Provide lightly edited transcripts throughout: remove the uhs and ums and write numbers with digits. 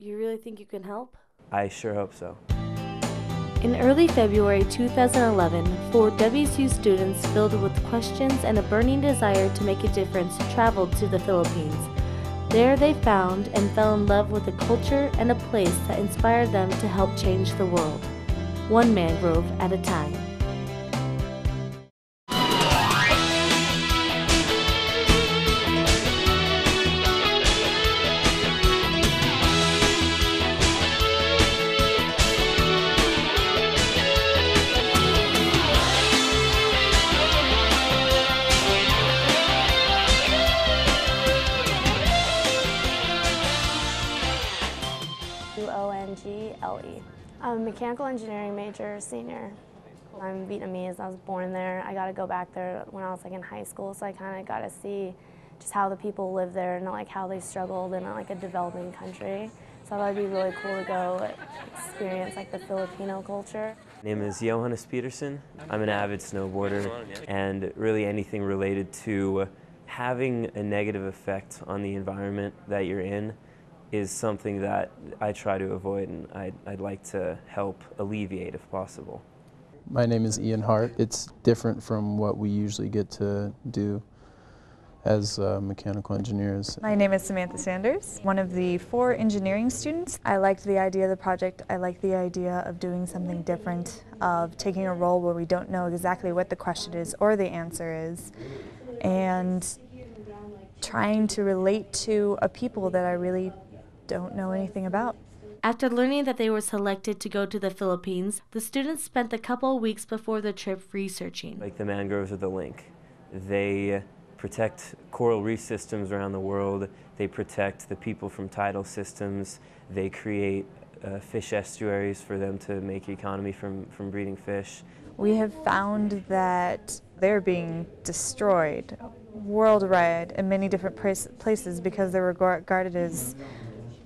You really think you can help? I sure hope so. In early February 2011, 4 WSU students filled with questions and a burning desire to make a difference traveled to the Philippines. There they found and fell in love with a culture and a place that inspired them to help change the world, one mangrove at a time. Ongle. I'm a mechanical engineering major, senior. I'm Vietnamese. I was born there. I got to go back there when I was in high school, so I kind of got to see just how the people live there and how they struggled in a developing country. So I thought it'd be really cool to go experience the Filipino culture. My name is Johannes Peterson. I'm an avid snowboarder, and really anything related to having a negative effect on the environment that you're in is something that I try to avoid, and I'd like to help alleviate if possible. My name is Ian Hart. It's different from what we usually get to do as mechanical engineers. My name is Samantha Sanders, one of the 4 engineering students. I liked the idea of the project. I liked the idea of doing something different, of taking a role where we don't know exactly what the question is or the answer is, and trying to relate to a people that I really don't know anything about. After learning that they were selected to go to the Philippines, the students spent a couple of weeks before the trip researching. Like the mangroves are the link. They protect coral reef systems around the world. They protect the people from tidal systems. They create fish estuaries for them to make economy from breeding fish. We have found that they're being destroyed worldwide in many different places because they're regarded as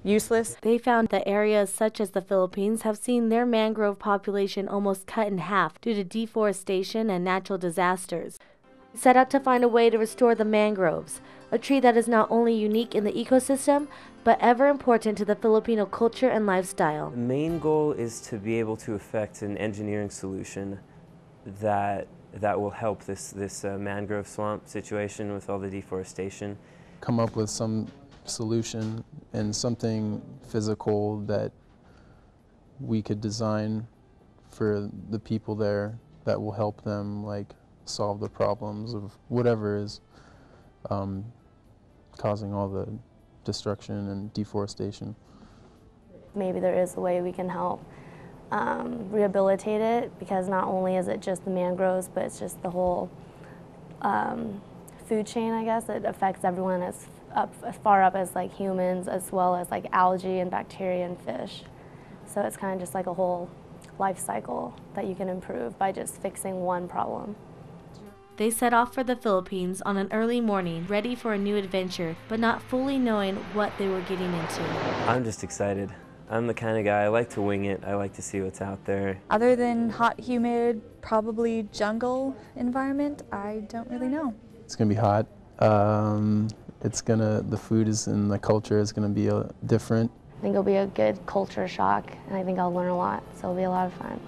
useless. They found that areas such as the Philippines have seen their mangrove population almost cut in half due to deforestation and natural disasters. They set out to find a way to restore the mangroves, a tree that is not only unique in the ecosystem, but ever important to the Filipino culture and lifestyle. The main goal is to be able to effect an engineering solution that will help this mangrove swamp situation with all the deforestation. Come up with some solution and something physical that we could design for the people there that will help them solve the problems of whatever is causing all the destruction and deforestation. Maybe there is a way we can help rehabilitate it, because not only is it just the mangroves, but it's just the whole food chain, I guess. It affects everyone as far up as humans, as well as algae and bacteria and fish. So it's kind of just a whole life cycle that you can improve by just fixing one problem. They set off for the Philippines on an early morning, ready for a new adventure, but not fully knowing what they were getting into. I'm just excited. I'm the kind of guy, I like to wing it. I like to see what's out there. Other than hot, humid, probably jungle environment, I don't really know. It's gonna be hot. The food and the culture is gonna be different. I think it'll be a good culture shock, and I think I'll learn a lot, so it'll be a lot of fun.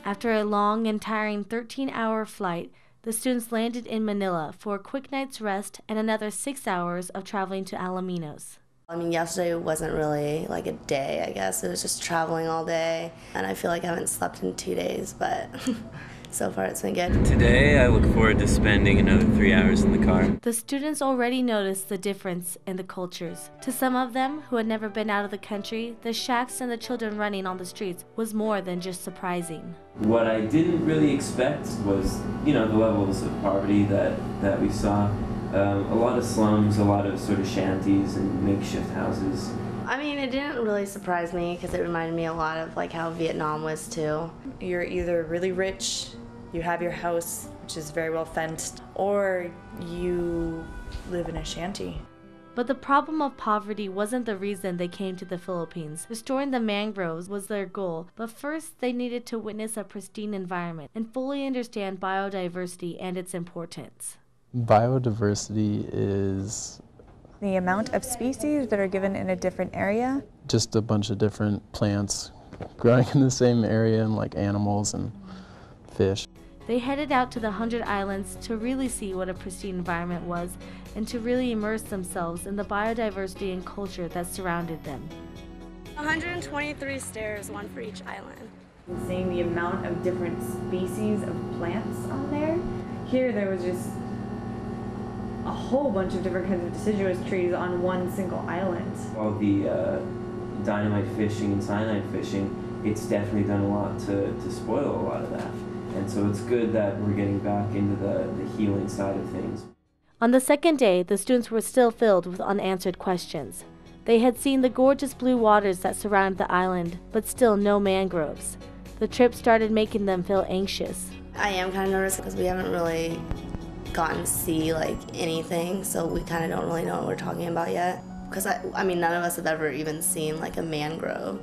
After a long and tiring 13-hour flight, the students landed in Manila for a quick night's rest and another 6 hours of traveling to Alaminos. Yesterday wasn't really a day, I guess. It was just traveling all day, and I feel like I haven't slept in 2 days, but so far it's been good. Today I look forward to spending another 3 hours in the car. The students already noticed the difference in the cultures. To some of them who had never been out of the country, the shacks and the children running on the streets was more than just surprising. What I didn't really expect was, the levels of poverty that we saw. A lot of slums, a lot of sort of shanties and makeshift houses. It didn't really surprise me because it reminded me a lot of how Vietnam was too. You're either really rich, you have your house, which is very well fenced, or you live in a shanty. But the problem of poverty wasn't the reason they came to the Philippines. Restoring the mangroves was their goal, but first they needed to witness a pristine environment and fully understand biodiversity and its importance. Biodiversity is The amount of species that are given in a different area just a bunch of different plants growing in the same area, and like animals and fish. They headed out to the 100 Islands to really see what a pristine environment was and to really immerse themselves in the biodiversity and culture that surrounded them. 123 stairs, one for each island. Seeing the amount of different species of plants on there. Here there was just a whole bunch of different kinds of deciduous trees on one single island. All the dynamite fishing and cyanide fishing, it's definitely done a lot to spoil a lot of that. And so it's good that we're getting back into the healing side of things. On the second day, the students were still filled with unanswered questions. They had seen the gorgeous blue waters that surround the island, but still no mangroves. The trip started making them feel anxious. I am kind of nervous because we haven't really gotten to see like anything, so we kind of don't really know what we're talking about yet. Because I mean, none of us have ever even seen like a mangrove.